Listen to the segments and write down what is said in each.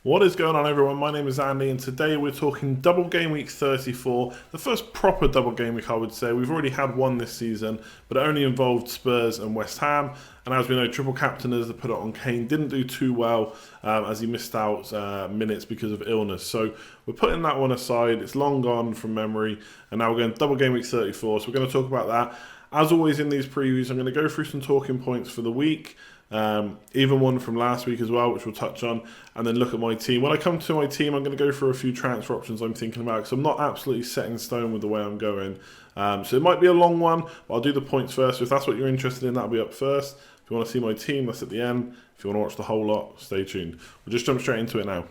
What is going on, everyone? My name is Andy, and today we're talking double game week 34, the first proper double game week, I would say. We've already had one this season, but it only involved Spurs and West Ham. And as we know, triple captainers that put it on Kane didn't do too well as he missed out minutes because of illness. So we're putting that one aside. It's long gone from memory, and now we're going double game week 34. So we're going to talk about that. As always in these previews, I'm going to go through some talking points for the week. Even one from last week as well, which we'll touch on, and then look at my team. When I come to my team, I'm going to go through a few transfer options I'm thinking about because I'm not absolutely set in stone with the way I'm going. So it might be a long one, but I'll do the points first. So if that's what you're interested in, that'll be up first. If you want to see my team, that's at the end. If you want to watch the whole lot, stay tuned. We'll just jump straight into it now.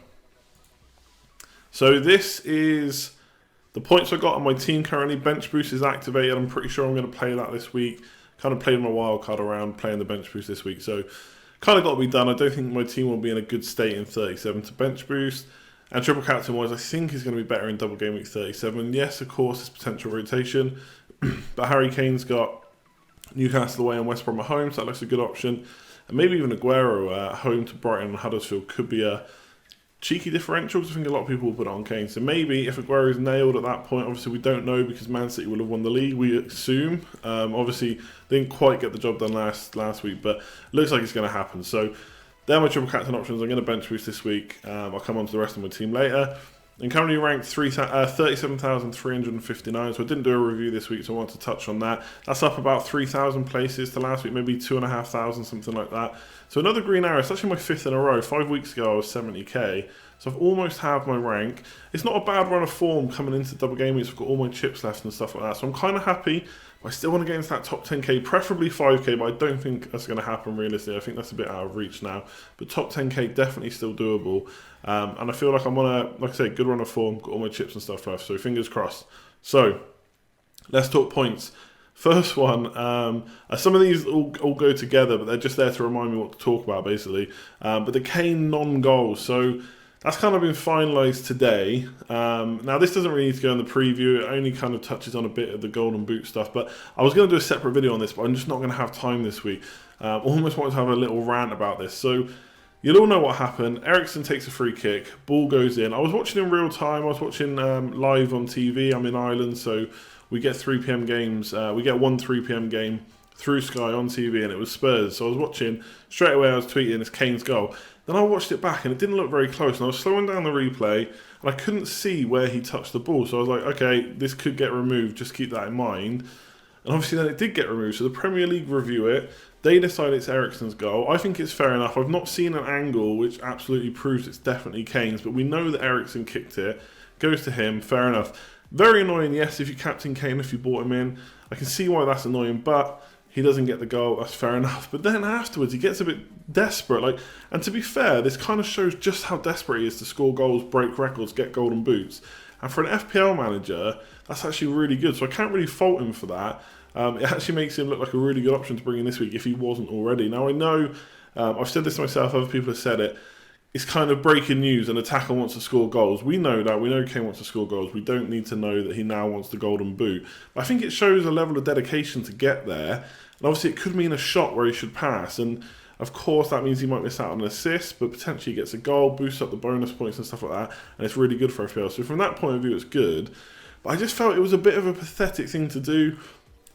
So this is the points I got on my team currently. Bench boost is activated. I'm pretty sure I'm going to play that this week. Kind of played my wild card around playing the bench boost this week, so kind of got to be done. I don't think my team will be in a good state in 37 to bench boost. And triple captain wise, I think is going to be better in double game week 37. And yes, of course, there's potential rotation, but Harry Kane's got Newcastle away and West Brom at home, so that looks a good option. And maybe even Aguero at home to Brighton and Huddersfield could be a cheeky differential, because I think a lot of people will put it on Kane. So maybe if Aguero is nailed at that point, obviously we don't know because Man City will have won the league, we assume. Obviously they didn't quite get the job done last week, but it looks like it's going to happen. So they're my triple captain options. I'm going to bench boost this week. I'll come on to the rest of my team later. And currently ranked 37,359, so I didn't do a review this week, so I want to touch on that. That's up about 3,000 places to last week, maybe 2,500, something like that. So another green arrow. It's actually my fifth in a row. 5 weeks ago I was 70k, so I've almost halved my rank. It's not a bad run of form coming into double game weeks. I've got all my chips left and stuff like that, so I'm kind of happy. But I still want to get into that top 10k, preferably 5k, but I don't think that's going to happen realistically. I think that's a bit out of reach now. But top 10k definitely still doable. And I feel like I'm on a, like I say, good run of form, got all my chips and stuff left, so fingers crossed. So, let's talk points. First one, some of these all go together, but they're just there to remind me what to talk about, basically. But the Kane non-goals, so that's kind of been finalised today. Now, this doesn't really need to go in the preview. It only kind of touches on a bit of the golden boot stuff. But I was going to do a separate video on this, but I'm just not going to have time this week. Almost wanted to have a little rant about this. So, you'll all know what happened. Eriksen takes a free kick. Ball goes in. I was watching in real time. I was watching live on TV. I'm in Ireland, so we get 3 p.m. games. We get one 3 p.m. game through Sky on TV, and it was Spurs. So I was watching. Straight away, I was tweeting, it's Kane's goal. Then I watched it back, and it didn't look very close. And I was slowing down the replay, and I couldn't see where he touched the ball. So I was like, okay, this could get removed. Just keep that in mind. And obviously then it did get removed. So the Premier League review it. They decide it's Eriksen's goal. I think it's fair enough. I've not seen an angle which absolutely proves it's definitely Kane's, but we know that Eriksen kicked it. Goes to him. Fair enough. Very annoying, yes, if you captain Kane, if you bought him in. I can see why that's annoying, but he doesn't get the goal. That's fair enough. But then afterwards, he gets a bit desperate. And to be fair, this kind of shows just how desperate he is to score goals, break records, get golden boots. And for an FPL manager, that's actually really good. So I can't really fault him for that. It actually makes him look like a really good option to bring in this week if he wasn't already. Now, I know, I've said this myself, other people have said it, it's kind of breaking news, an attacker wants to score goals. We know that. We know Kane wants to score goals. We don't need to know that he now wants the golden boot. But I think it shows a level of dedication to get there. And obviously, it could mean a shot where he should pass. And of course, that means he might miss out on an assist, but potentially he gets a goal, boosts up the bonus points and stuff like that. And it's really good for FPL. So from that point of view, it's good. But I just felt it was a bit of a pathetic thing to do.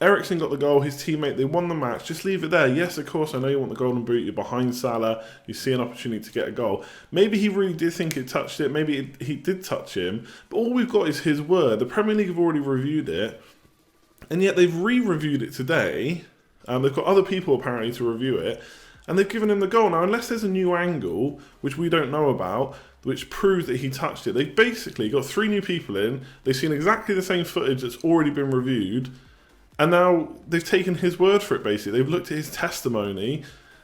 Eriksen got the goal, his teammate, they won the match, just leave it there. Yes, of course, I know you want the golden boot, you're behind Salah, you see an opportunity to get a goal. Maybe he really did think it touched it, maybe he did touch him, but all we've got is his word. The Premier League have already reviewed it, and yet they've re-reviewed it today. They've got other people apparently to review it, and they've given him the goal. Now, unless there's a new angle, which we don't know about, which proves that he touched it, they've basically got 3 new people in, they've seen exactly the same footage that's already been reviewed, and now they've taken his word for it, basically. They've looked at his testimony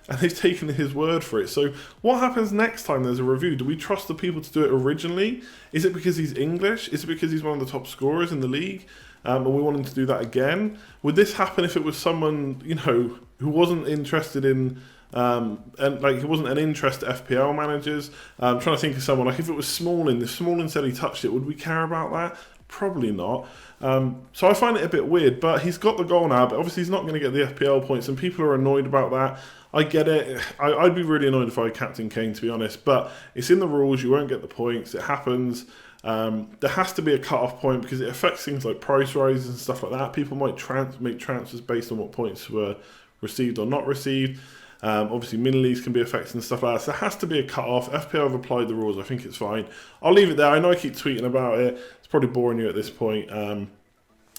and they've taken his word for it. So what happens next time there's a review? Do we trust the people to do it originally? Is it because he's English? Is it because he's one of the top scorers in the league? And we want him to do that again? Would this happen if it was someone, who wasn't interested in... and he wasn't an interest to FPL managers? I'm trying to think of someone, like if it was Smalling, if Smalling said he touched it, would we care about that? Probably not. So I find it a bit weird, but he's got the goal now, but obviously he's not going to get the FPL points, and people are annoyed about that. I get it. I'd be really annoyed if I captain Kane, to be honest, but it's in the rules. You won't get the points. It happens. There has to be a cut-off point because it affects things like price rises and stuff like that. People might make transfers based on what points were received or not received. Obviously, mini leagues can be affected and stuff like that. So there has to be a cut-off. FPL have applied the rules. I think it's fine. I'll leave it there. I know I keep tweeting about it. It's probably boring you at this point.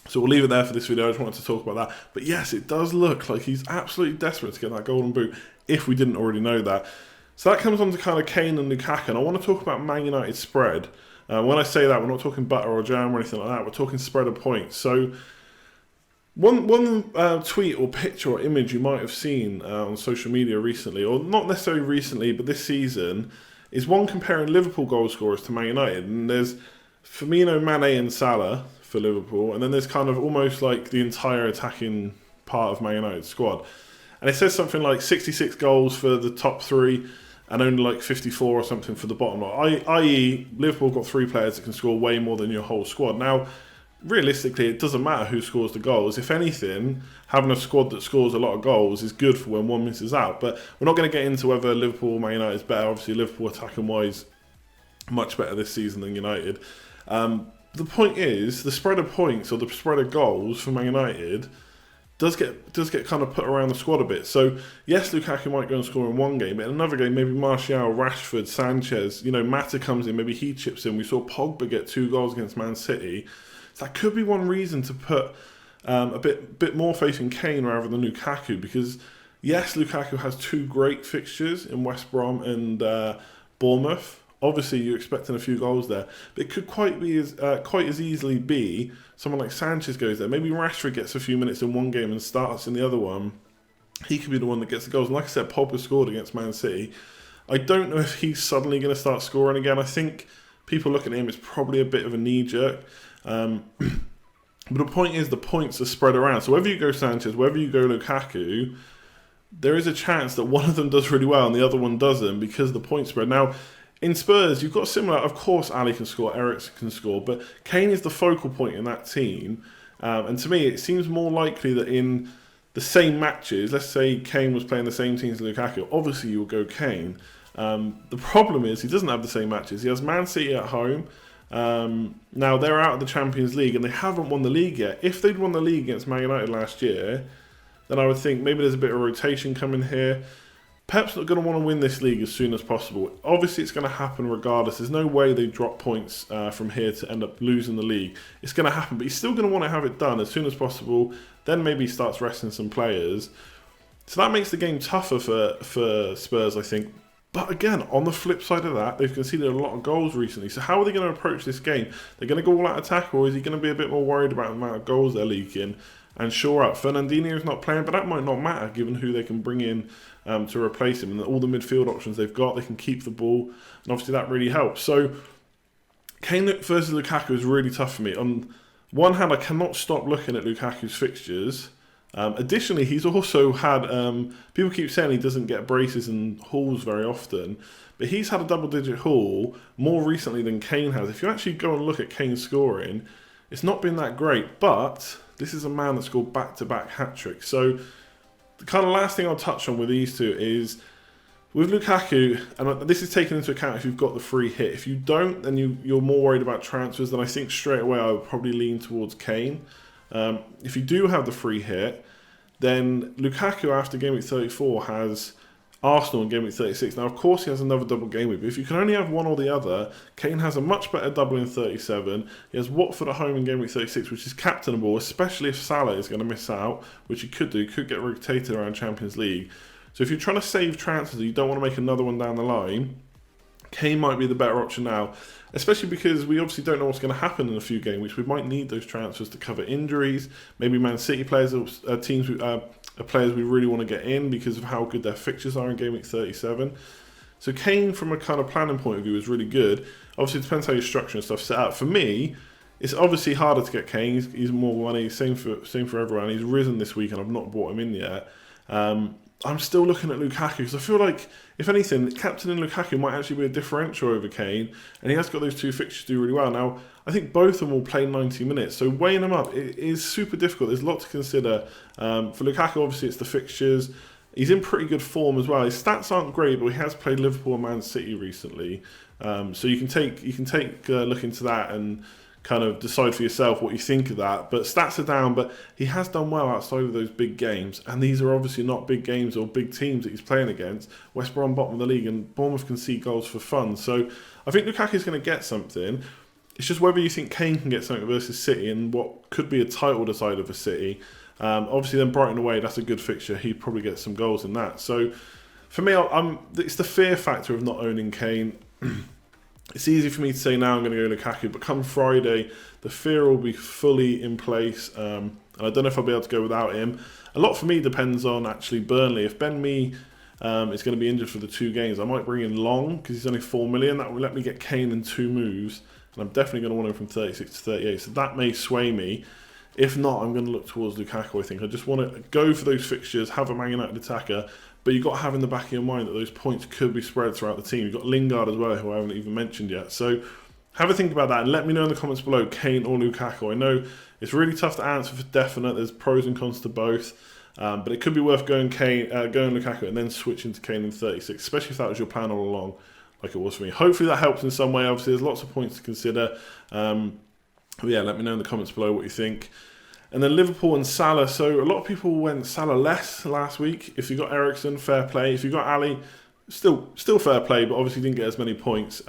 So we'll leave it there for this video. I just wanted to talk about that. But yes, it does look like he's absolutely desperate to get that golden boot, if we didn't already know that. So that comes on to kind of Kane and Lukaku. And I want to talk about Man United's spread. When I say that, we're not talking butter or jam or anything like that. We're talking spread of points. So one tweet or picture or image you might have seen on social media recently, or not necessarily recently, but this season, is one comparing Liverpool goal scorers to Man United. And there's Firmino, Mane and Salah for Liverpool, and then there's kind of almost like the entire attacking part of Man United's squad. And it says something like 66 goals for the top three, and only like 54 or something for the bottom. I.e., Liverpool got 3 players that can score way more than your whole squad. Now, realistically, it doesn't matter who scores the goals. If anything, having a squad that scores a lot of goals is good for when one misses out. But we're not going to get into whether Liverpool or Man United is better. Obviously, Liverpool attacking-wise, much better this season than United. The point is, the spread of points or the spread of goals for Man United does get kind of put around the squad a bit. So yes, Lukaku might go and score in one game, but in another game, maybe Martial, Rashford, Sanchez, Mata comes in, maybe he chips in. We saw Pogba get 2 goals against Man City. So that could be one reason to put a bit more faith in Kane rather than Lukaku, because yes, Lukaku has 2 great fixtures in West Brom and Bournemouth. Obviously, you're expecting a few goals there, but it could quite as easily be someone like Sanchez goes there. Maybe Rashford gets a few minutes in one game and starts in the other one. He could be the one that gets the goals. And like I said, Pogba scored against Man City. I don't know if he's suddenly going to start scoring again. I think people looking at him, it's probably a bit of a knee-jerk. But the point is, the points are spread around. So whether you go Sanchez, whether you go Lukaku, there is a chance that one of them does really well and the other one doesn't because of the point spread. Now, in Spurs, you've got similar. Of course, Ali can score, Eriksen can score, but Kane is the focal point in that team. And to me, it seems more likely that in the same matches, let's say Kane was playing the same team as Lukaku, obviously you'll go Kane. The problem is he doesn't have the same matches. He has Man City at home. Now, they're out of the Champions League and they haven't won the league yet. If they'd won the league against Man United last year, then I would think maybe there's a bit of rotation coming here. Pep's not going to want to win this league as soon as possible. Obviously, it's going to happen regardless. There's no way they drop points from here to end up losing the league. It's going to happen, but he's still going to want to have it done as soon as possible. Then maybe he starts resting some players. So that makes the game tougher for Spurs, I think. But again, on the flip side of that, they've conceded a lot of goals recently. So how are they going to approach this game? They're going to go all out attack, or is he going to be a bit more worried about the amount of goals they're leaking? And sure up, Fernandinho's not playing, but that might not matter given who they can bring in to replace him. And all the midfield options they've got, they can keep the ball. And obviously that really helps. So Kane versus Lukaku is really tough for me. On one hand, I cannot stop looking at Lukaku's fixtures. Additionally, he's also had, people keep saying he doesn't get braces and hauls very often, but he's had a double-digit haul more recently than Kane has. If you actually go and look at Kane's scoring, it's not been that great, but this is a man that scored back-to-back hat-tricks. So the kind of last thing I'll touch on with these two is with Lukaku, and this is taken into account if you've got the free hit. If you don't, then you're more worried about transfers, then I think straight away I would probably lean towards Kane. If you do have the free hit, then Lukaku after game week 34 has Arsenal in game week 36. Now, of course, he has another double game week, but if you can only have one or the other, Kane has a much better double in 37. He has Watford at home in game week 36, which is captainable, especially if Salah is going to miss out, which he could do, could get rotated around Champions League. So if you're trying to save transfers and you don't want to make another one down the line, Kane might be the better option now, especially because we obviously don't know what's going to happen in a few game weeks. We might need those transfers to cover injuries. Maybe Man City players, players we really want to get in because of how good their fixtures are in game week 37. So Kane, from a kind of planning point of view, is really good. Obviously, it depends how your structure and stuff set up. For me, it's obviously harder to get Kane. He's more money. Same for everyone. He's risen this week, and I've not bought him in yet. I'm still looking at Lukaku because I feel like, if anything, captaining Lukaku might actually be a differential over Kane, and he has got those two fixtures to do really well. Now, I think both of them will play 90 minutes, so weighing them up, it is super difficult. There's a lot to consider. For Lukaku, obviously, it's the fixtures. He's in pretty good form as well. His stats aren't great, but he has played Liverpool and Man City recently. So you can take a look into that and kind of decide for yourself what you think of that. But stats are down, but he has done well outside of those big games, and these are obviously not big games or big teams that he's playing against. West Brom bottom of the league, and Bournemouth can see goals for fun. So I think Lukaku's going to get something. It's just whether you think Kane can get something versus City and what could be a title decider for City. Obviously then Brighton away, that's a good fixture. He'd probably get some goals in that. So for me, it's the fear factor of not owning Kane. It's easy for me to say now I'm going to go Lukaku, but come Friday, the fear will be fully in place, and I don't know if I'll be able to go without him. A lot for me depends on actually Burnley. If Ben Mee is going to be injured for the 2 games, I might bring in Long because he's only 4 million. That will let me get Kane in 2 moves, and I'm definitely going to want him from 36 to 38. So that may sway me. If not, I'm going to look towards Lukaku, I think. I just want to go for those fixtures, have a Man United attacker, but you've got to have in the back of your mind that those points could be spread throughout the team. You've got Lingard as well, who I haven't even mentioned yet. So have a think about that and let me know in the comments below, Kane or Lukaku. I know it's really tough to answer for definite. There's pros and cons to both. But it could be worth going Lukaku and then switching to Kane in 36, especially if that was your plan all along, like it was for me. Hopefully that helps in some way. Obviously, there's lots of points to consider. But yeah, let me know in the comments below what you think. And then Liverpool and Salah. So a lot of people went Salah less last week. If you got Eriksen, fair play. If you got Ali, still fair play, but obviously didn't get as many points.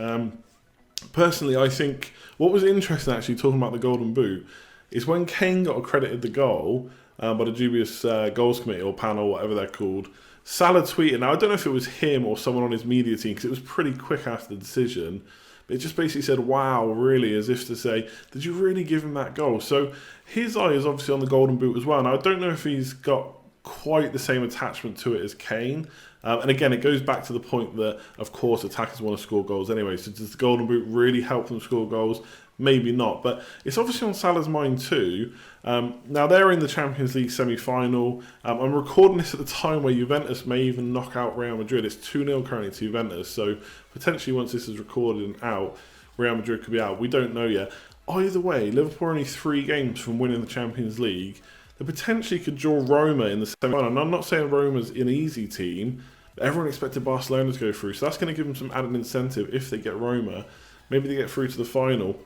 Personally, I think what was interesting actually talking about the Golden Boot is when Kane got accredited the goal by the dubious goals committee or panel, whatever they're called. Salah tweeted. Now I don't know if it was him or someone on his media team because it was pretty quick after the decision. It just basically said, wow, really, as if to say, did you really give him that goal? So his eye is obviously on the Golden Boot as well. Now, I don't know if he's got quite the same attachment to it as Kane. And again, it goes back to the point that, of course, attackers want to score goals anyway. So does the Golden Boot really help them score goals? Maybe not. But it's obviously on Salah's mind too. Now, they're in the Champions League semi-final. I'm recording this at the time where Juventus may even knock out Real Madrid. It's 2-0 currently to Juventus. So potentially once this is recorded and out, Real Madrid could be out. We don't know yet. Either way, Liverpool are only 3 games from winning the Champions League. They potentially could draw Roma in the semi-final. And I'm not saying Roma's an easy team, but everyone expected Barcelona to go through. So that's going to give them some added incentive if they get Roma. Maybe they get through to the final.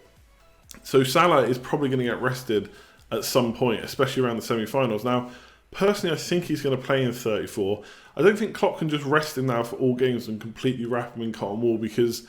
So Salah is probably going to get rested at some point, especially around the semi-finals. Now, personally, I think he's going to play in 34. I don't think Klopp can just rest him now for all games and completely wrap him in cotton wool because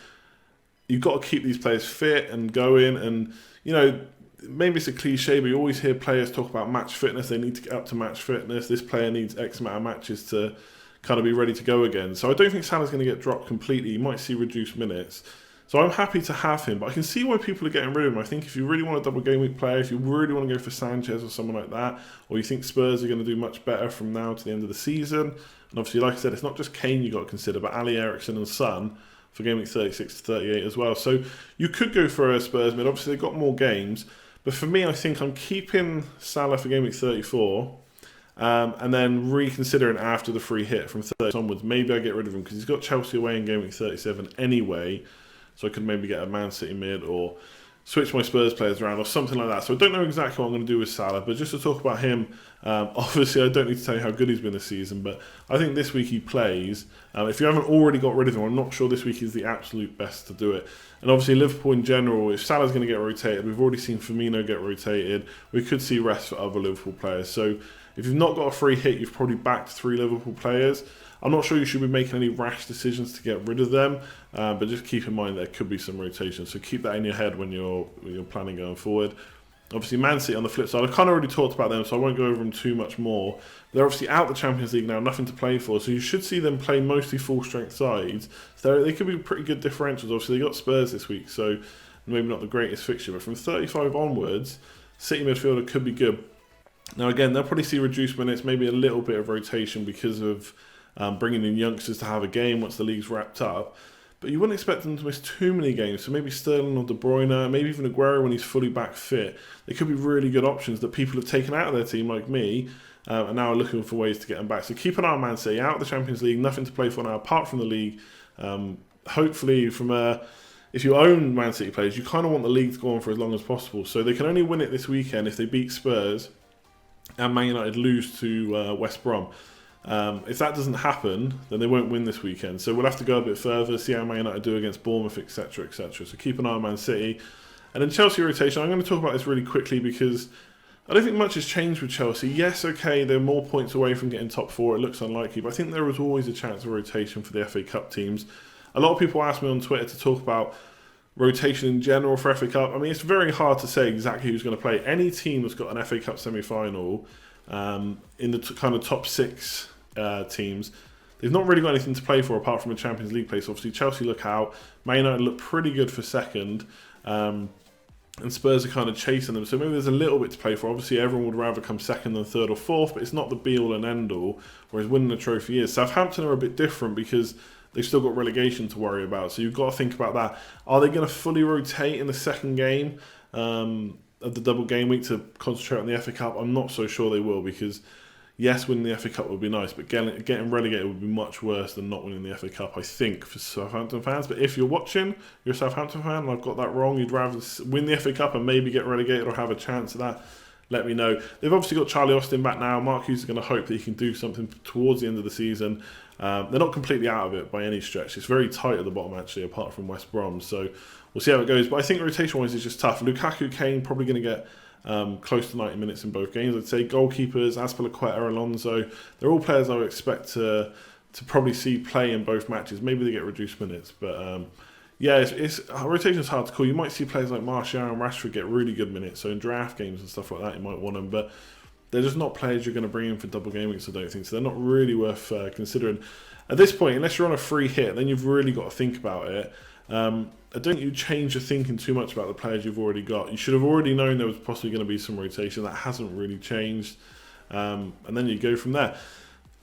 you've got to keep these players fit and going. And, you know, maybe it's a cliche, but you always hear players talk about match fitness. They need to get up to match fitness. This player needs X amount of matches to kind of be ready to go again. So I don't think Salah's going to get dropped completely. You might see reduced minutes. So I'm happy to have him, but I can see why people are getting rid of him. I think if you really want a double game week player, if you really want to go for Sanchez or someone like that, or you think Spurs are going to do much better from now to the end of the season, and obviously, like I said, it's not just Kane you've got to consider, but Ali, Eriksen and Son for game week 36 to 38 as well. So you could go for a Spurs mid. Obviously, they've got more games, but for me, I think I'm keeping Salah for game week 34. And then reconsidering after the free hit from 30 onwards. Maybe I get rid of him because he's got Chelsea away in game week 37 anyway. So I could maybe get a Man City mid or switch my Spurs players around or something like that. So I don't know exactly what I'm going to do with Salah, but just to talk about him, obviously I don't need to tell you how good he's been this season, but I think this week he plays. If you haven't already got rid of him, I'm not sure this week is the absolute best to do it. And obviously Liverpool in general, if Salah's going to get rotated, we've already seen Firmino get rotated, we could see rest for other Liverpool players. So if you've not got a free hit, you've probably backed 3 Liverpool players. I'm not sure you should be making any rash decisions to get rid of them, but just keep in mind there could be some rotation. So keep that in your head when you're planning going forward. Obviously, Man City on the flip side, I've kind of already talked about them, so I won't go over them too much more. They're obviously out the Champions League now, nothing to play for, so you should see them play mostly full-strength sides. So they could be pretty good differentials. Obviously, they got Spurs this week, so maybe not the greatest fixture, but from 35 onwards, City midfielder could be good. Now, again, they'll probably see reduced minutes, maybe a little bit of rotation because of bringing in youngsters to have a game once the league's wrapped up. But you wouldn't expect them to miss too many games. So maybe Sterling or De Bruyne, maybe even Aguero when he's fully back fit. They could be really good options that people have taken out of their team, like me, and now are looking for ways to get them back. So keep an eye on Man City, out of the Champions League, nothing to play for now apart from the league. Hopefully, if you own Man City players, you kind of want the league to go on for as long as possible. So they can only win it this weekend if they beat Spurs and Man United lose to West Brom. If that doesn't happen, then they won't win this weekend. So we'll have to go a bit further, see how Man United do against Bournemouth, etc., etc. So keep an eye on Man City. And then Chelsea rotation, I'm going to talk about this really quickly because I don't think much has changed with Chelsea. Yes, okay, they're more points away from getting top four. It looks unlikely, but I think there was always a chance of rotation for the FA Cup teams. A lot of people ask me on Twitter to talk about rotation in general for FA Cup. I mean, it's very hard to say exactly who's going to play. Any team that's got an FA Cup semi-final in the kind of top six teams, they've not really got anything to play for apart from a Champions League place. Obviously, Chelsea look out. Man United look pretty good for second. And Spurs are kind of chasing them. So maybe there's a little bit to play for. Obviously, everyone would rather come second than third or fourth, but it's not the be-all and end-all, whereas winning a trophy is. Southampton are a bit different because they've still got relegation to worry about. So you've got to think about that. Are they going to fully rotate in the second game of the double game week to concentrate on the FA Cup? I'm not so sure they will because, yes, winning the FA Cup would be nice, but getting relegated would be much worse than not winning the FA Cup, I think, for Southampton fans. But if you're watching, you're a Southampton fan, and I've got that wrong, you'd rather win the FA Cup and maybe get relegated or have a chance at that, let me know. They've obviously got Charlie Austin back now. Mark Hughes is going to hope that he can do something towards the end of the season. They're not completely out of it by any stretch. It's very tight at the bottom, actually, apart from West Brom. So we'll see how it goes. But I think rotation-wise is just tough. Lukaku, Kane, probably going to get close to 90 minutes in both games. I'd say goalkeepers, Azpilicueta, Alonso, they're all players I would expect to probably see play in both matches. Maybe they get reduced minutes, but rotation is hard to call. You might see players like Martial and Rashford get really good minutes, so in draft games and stuff like that you might want them, but they're just not players you're going to bring in for double game weeks, I don't think, so they're not really worth considering. At this point, unless you're on a free hit, then you've really got to think about it. I don't think you change your thinking too much about the players you've already got. You should have already known there was possibly going to be some rotation. That hasn't really changed. And then you go from there.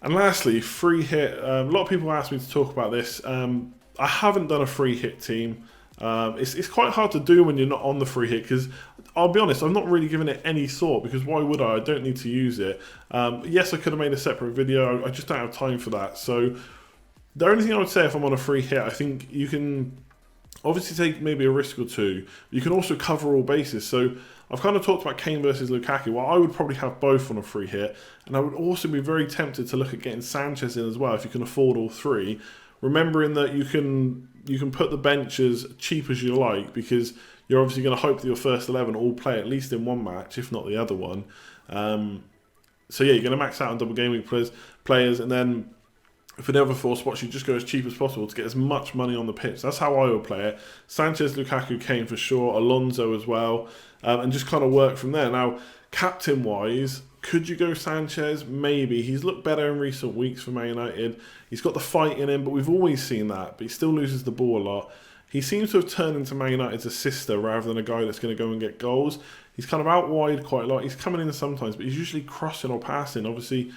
And lastly, free hit. A lot of people ask me to talk about this. I haven't done a free hit team. It's quite hard to do when you're not on the free hit because, I'll be honest, I've not really given it any thought because why would I? I don't need to use it. Yes, I could have made a separate video. I just don't have time for that. So the only thing I would say if I'm on a free hit, I think you can obviously take maybe a risk or two. You can also cover all bases. So I've kind of talked about Kane versus Lukaku. Well, I would probably have both on a free hit. And I would also be very tempted to look at getting Sanchez in as well if you can afford all three. Remembering that you can put the bench as cheap as you like because you're obviously going to hope that your first 11 all play at least in one match, if not the other one. So yeah, you're going to max out on double game week players, and then for the other four spots, you just go as cheap as possible to get as much money on the pitch. That's how I would play it. Sanchez, Lukaku, Kane for sure, Alonso as well, and just kind of work from there. Now, captain-wise, could you go Sanchez? Maybe. He's looked better in recent weeks for Man United. He's got the fight in him, but we've always seen that. But he still loses the ball a lot. He seems to have turned into Man United's assister rather than a guy that's going to go and get goals. He's kind of out wide quite a lot. He's coming in sometimes, but he's usually crossing or passing. Obviously,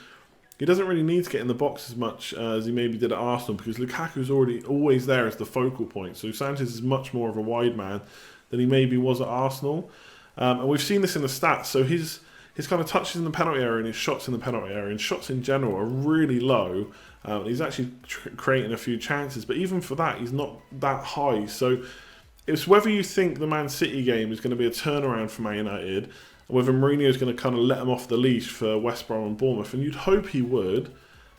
he doesn't really need to get in the box as much as he maybe did at Arsenal because Lukaku's always there as the focal point. So Sanchez is much more of a wide man than he maybe was at Arsenal. And we've seen this in the stats. So his kind of touches in the penalty area and his shots in the penalty area and shots in general are really low. He's actually creating a few chances, but even for that, he's not that high. So it's whether you think the Man City game is going to be a turnaround for Man United, or whether Mourinho is going to kind of let him off the leash for West Brom and Bournemouth, and you'd hope he would,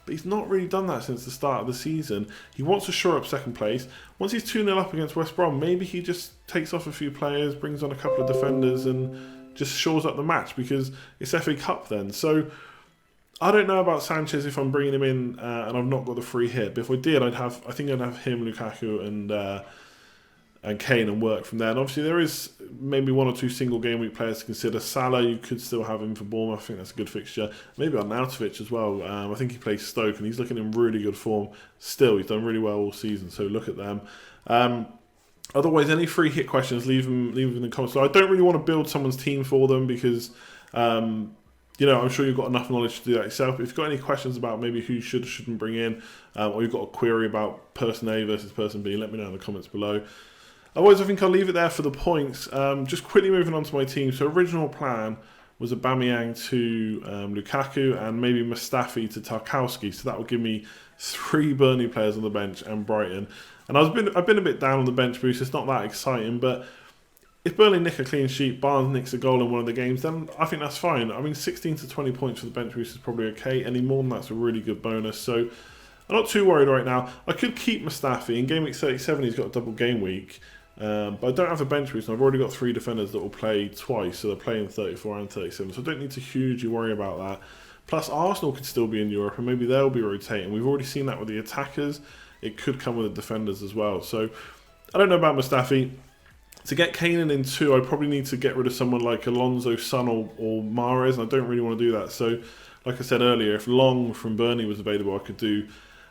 but he's not really done that since the start of the season. He wants to shore up second place. Once he's 2-0 up against West Brom, maybe he just takes off a few players, brings on a couple of defenders, and just shores up the match because it's FA Cup then. So I don't know about Sanchez if I'm bringing him in and I've not got the free hit. But if I did, I think I'd have him, Lukaku, and Kane and work from there. And obviously there is maybe one or two single game week players to consider. Salah, you could still have him for Bournemouth. I think that's a good fixture. Maybe on Arnautovic as well. I think he plays Stoke and he's looking in really good form. Still, he's done really well all season. So look at them. Otherwise, any free hit questions, leave them in the comments. So I don't really want to build someone's team for them because I'm sure you've got enough knowledge to do that yourself. But if you've got any questions about maybe who shouldn't bring in, or you've got a query about person A versus person B, let me know in the comments below. Otherwise, I think I'll leave it there for the points. Just quickly moving on to my team. So original plan was Aubameyang to Lukaku and maybe Mustafi to Tarkowski. So that would give me 3 Burnley players on the bench and Brighton. And I've been a bit down on the bench boost. It's not that exciting, but if Burnley nick a clean sheet, Barnes nicks a goal in one of the games, then I think that's fine. I mean, 16 to 20 points for the bench boost is probably okay. Any more than that's a really good bonus. So I'm not too worried right now. I could keep Mustafi. In game week 37, he's got a double game week. But I don't have a bench boost, and I've already got 3 defenders that will play twice, so they're playing 34 and 37, so I don't need to hugely worry about that. Plus, Arsenal could still be in Europe, and maybe they'll be rotating. We've already seen that with the attackers. It could come with the defenders as well. So, I don't know about Mustafi. To get Kane in 2, I probably need to get rid of someone like Alonso, Son, or Mahrez, and I don't really want to do that. So, like I said earlier, if Long from Burnley was available, I could do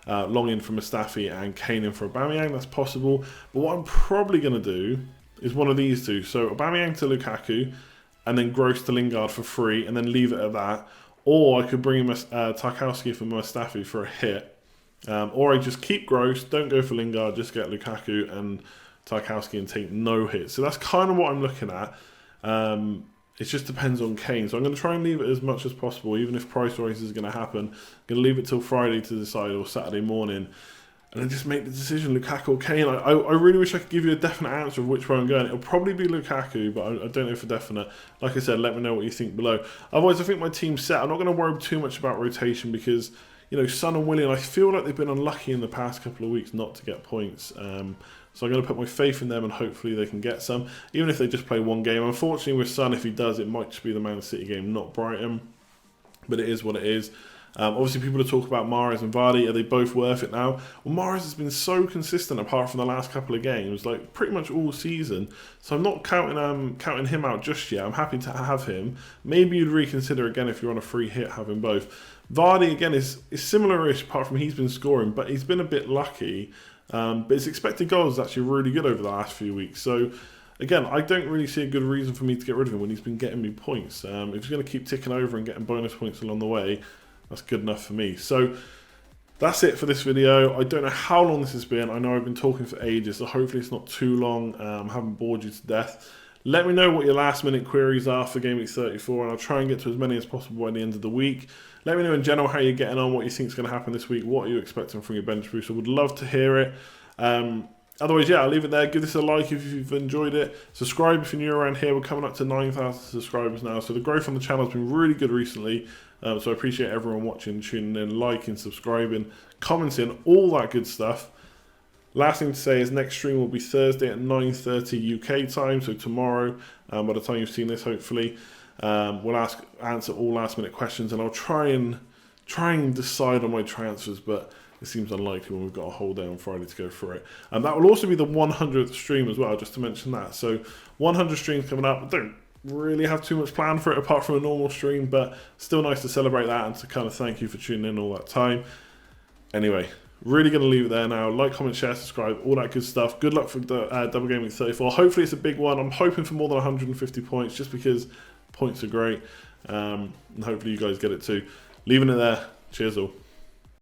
Long in for Mustafi and Kane in for Aubameyang. That's possible. But what I'm probably going to do is one of these two. So Aubameyang to Lukaku, and then Gross to Lingard for free, and then leave it at that. Or I could bring in Tarkowski for Mustafi for a hit. Or I just keep Gross, don't go for Lingard, just get Lukaku and Tarkowski and take no hits. So that's kind of what I'm looking at. It just depends on Kane. So I'm going to try and leave it as much as possible, even if price rise is going to happen. I'm going to leave it till Friday to decide, or Saturday morning, and then just make the decision, Lukaku or Kane. I really wish I could give you a definite answer of which way I'm going. It'll probably be Lukaku, but I don't know for definite. Like I said, let me know what you think below. Otherwise, I think my team's set. I'm not going to worry too much about rotation because, you know, Son and Willian, I feel like they've been unlucky in the past couple of weeks not to get points. So I'm going to put my faith in them and hopefully they can get some, even if they just play one game. Unfortunately with Son, if he does, it might just be the Man City game, not Brighton. But it is what it is. Obviously people are talking about Mahrez and Vardy. Are they both worth it now? Well, Mahrez has been so consistent apart from the last couple of games, like pretty much all season. So I'm not counting him out just yet. I'm happy to have him. Maybe you'd reconsider again if you're on a free hit having both. Vardy again is similar-ish apart from he's been scoring, but he's been a bit lucky. But his expected goals is actually really good over the last few weeks. So, again, I don't really see a good reason for me to get rid of him when he's been getting me points. If he's going to keep ticking over and getting bonus points along the way, that's good enough for me. So, that's it for this video. I don't know how long this has been. I know I've been talking for ages, so hopefully it's not too long. I haven't bored you to death. Let me know what your last minute queries are for Game Week 34, and I'll try and get to as many as possible by the end of the week. Let me know in general how you're getting on, what you think is going to happen this week, what are you expecting from your bench boost. I would love to hear it. Otherwise, yeah, I'll leave it there. Give this a like if you've enjoyed it. Subscribe if you're new around here. We're coming up to 9,000 subscribers now, so the growth on the channel has been really good recently. So I appreciate everyone watching, tuning in, liking, subscribing, commenting, all that good stuff. Last thing to say is next stream will be Thursday at 9:30 UK time, so tomorrow, by the time you've seen this, hopefully. We'll answer all last minute questions, and I'll try and decide on my transfers, but it seems unlikely when we've got a whole day on Friday to go through it. And that will also be the 100th stream as well, just to mention that. So 100 streams coming up. I don't really have too much planned for it apart from a normal stream, but still nice to celebrate that and to kind of thank you for tuning in all that time. Anyway, really going to leave it there now. Like, comment, share, subscribe, all that good stuff. Good luck for the double game week 34. Hopefully it's a big one. I'm hoping for more than 150 points just because points are great. And hopefully you guys get it too. Leaving it there. Cheers all.